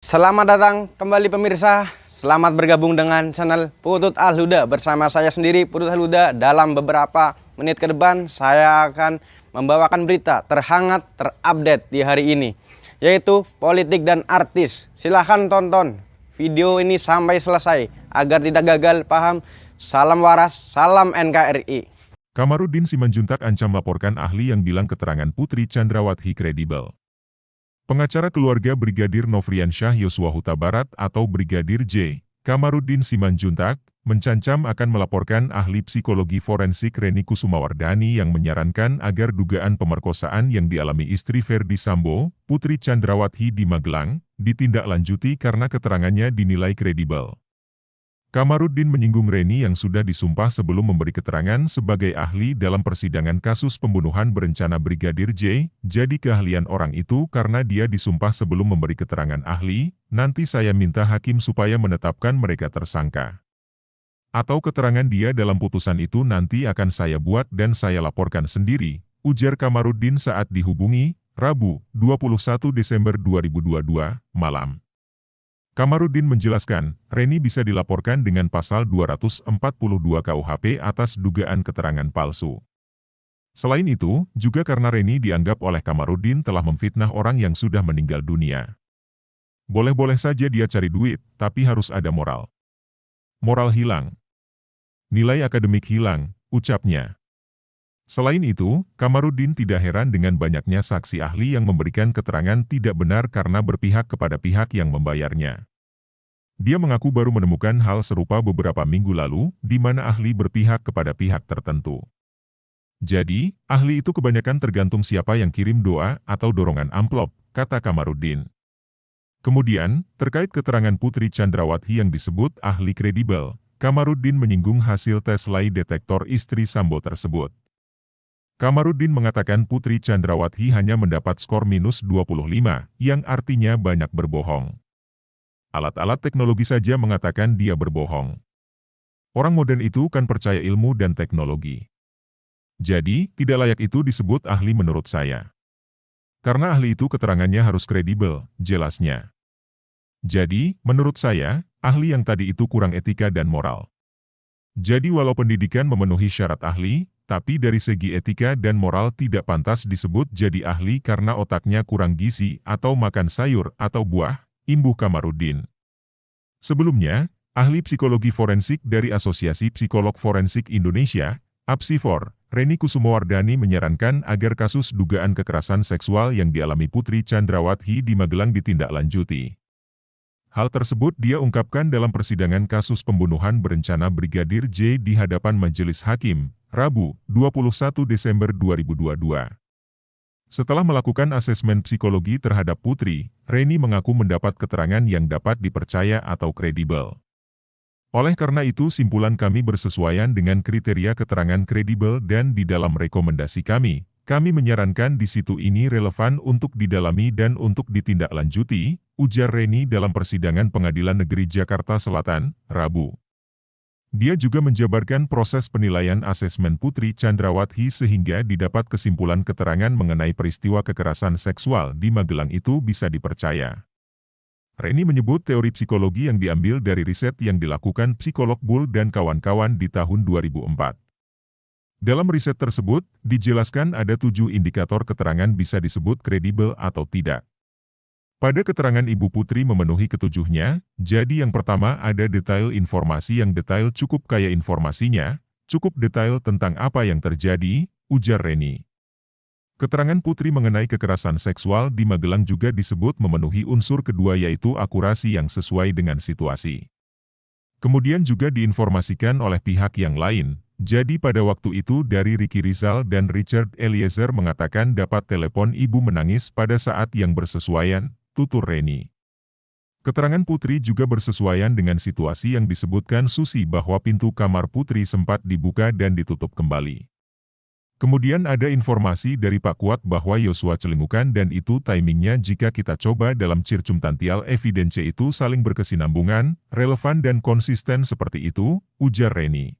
Selamat datang kembali pemirsa. Selamat bergabung dengan channel Putut Al-Huda. Bersama saya sendiri Putut Al-Huda. Dalam beberapa menit ke depan saya akan membawakan berita terhangat terupdate di hari ini, yaitu politik dan artis. Silahkan tonton video ini sampai selesai agar tidak gagal paham. Salam waras, salam NKRI. Kamarudin Simanjuntak ancam laporkan ahli yang bilang keterangan Putri Chandrawati kredibel. Pengacara keluarga Brigadir Nofriansyah Yosua Huta Barat atau Brigadir J, Kamarudin Simanjuntak, mencancam akan melaporkan ahli psikologi forensik Reni Kusumawardani yang menyarankan agar dugaan pemerkosaan yang dialami istri Ferdi Sambo, Putri Chandrawati di Magelang, ditindaklanjuti karena keterangannya dinilai kredibel. Kamarudin menyinggung Reni yang sudah disumpah sebelum memberi keterangan sebagai ahli dalam persidangan kasus pembunuhan berencana Brigadir J, jadi keahlian orang itu karena dia disumpah sebelum memberi keterangan ahli, nanti saya minta hakim supaya menetapkan mereka tersangka. Atau keterangan dia dalam putusan itu nanti akan saya buat dan saya laporkan sendiri, ujar Kamarudin saat dihubungi, Rabu, 21 Desember 2022, malam. Kamarudin menjelaskan, Reni bisa dilaporkan dengan pasal 242 KUHP atas dugaan keterangan palsu. Selain itu, juga karena Reni dianggap oleh Kamarudin telah memfitnah orang yang sudah meninggal dunia. Boleh-boleh saja dia cari duit, tapi harus ada moral. Moral hilang. Nilai akademik hilang, ucapnya. Selain itu, Kamarudin tidak heran dengan banyaknya saksi ahli yang memberikan keterangan tidak benar karena berpihak kepada pihak yang membayarnya. Dia mengaku baru menemukan hal serupa beberapa minggu lalu, di mana ahli berpihak kepada pihak tertentu. Jadi, ahli itu kebanyakan tergantung siapa yang kirim doa atau dorongan amplop, kata Kamarudin. Kemudian, terkait keterangan Putri Chandrawati yang disebut ahli kredibel, Kamarudin menyinggung hasil tes lie detektor istri Sambo tersebut. Kamarudin mengatakan Putri Chandrawati hanya mendapat skor minus 25, yang artinya banyak berbohong. Alat-alat teknologi saja mengatakan dia berbohong. Orang modern itu kan percaya ilmu dan teknologi. Jadi, tidak layak itu disebut ahli menurut saya. Karena ahli itu keterangannya harus kredibel, jelasnya. Jadi, menurut saya, ahli yang tadi itu kurang etika dan moral. Jadi walau pendidikan memenuhi syarat ahli, tapi dari segi etika dan moral tidak pantas disebut jadi ahli karena otaknya kurang gizi atau makan sayur atau buah, imbuh Kamarudin. Sebelumnya, ahli psikologi forensik dari Asosiasi Psikolog Forensik Indonesia, APSIFOR, Reni Kusumawardani menyarankan agar kasus dugaan kekerasan seksual yang dialami Putri Chandrawati di Magelang ditindaklanjuti. Hal tersebut dia ungkapkan dalam persidangan kasus pembunuhan berencana Brigadir J di hadapan Majelis Hakim, Rabu, 21 Desember 2022. Setelah melakukan asesmen psikologi terhadap Putri, Reni mengaku mendapat keterangan yang dapat dipercaya atau kredibel. Oleh karena itu simpulan kami bersesuaian dengan kriteria keterangan kredibel dan di dalam rekomendasi kami menyarankan di situ ini relevan untuk didalami dan untuk ditindaklanjuti, ujar Reni dalam persidangan Pengadilan Negeri Jakarta Selatan, Rabu. Dia juga menjabarkan proses penilaian asesmen Putri Chandrawati sehingga didapat kesimpulan keterangan mengenai peristiwa kekerasan seksual di Magelang itu bisa dipercaya. Reni menyebut teori psikologi yang diambil dari riset yang dilakukan psikolog Bull dan kawan-kawan di tahun 2004. Dalam riset tersebut, dijelaskan ada 7 indikator keterangan bisa disebut kredibel atau tidak. Pada keterangan Ibu Putri memenuhi ketujuhnya, jadi yang pertama ada detail informasi yang detail cukup kaya informasinya, cukup detail tentang apa yang terjadi, ujar Reni. Keterangan Putri mengenai kekerasan seksual di Magelang juga disebut memenuhi unsur kedua yaitu akurasi yang sesuai dengan situasi. Kemudian juga diinformasikan oleh pihak yang lain, jadi pada waktu itu dari Ricky Rizal dan Richard Eliezer mengatakan dapat telepon ibu menangis pada saat yang bersesuaian, tutur Reni. Keterangan Putri juga bersesuaian dengan situasi yang disebutkan Susi bahwa pintu kamar Putri sempat dibuka dan ditutup kembali. Kemudian ada informasi dari Pak Kuat bahwa Yosua celingukan dan itu timingnya jika kita coba dalam circumstantial evidence itu saling berkesinambungan, relevan dan konsisten seperti itu, ujar Reni.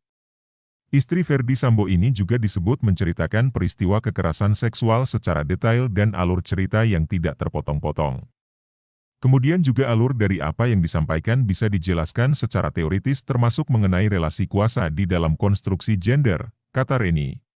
Istri Ferdi Sambo ini juga disebut menceritakan peristiwa kekerasan seksual secara detail dan alur cerita yang tidak terpotong-potong. Kemudian juga alur dari apa yang disampaikan bisa dijelaskan secara teoritis termasuk mengenai relasi kuasa di dalam konstruksi gender, kata Reni.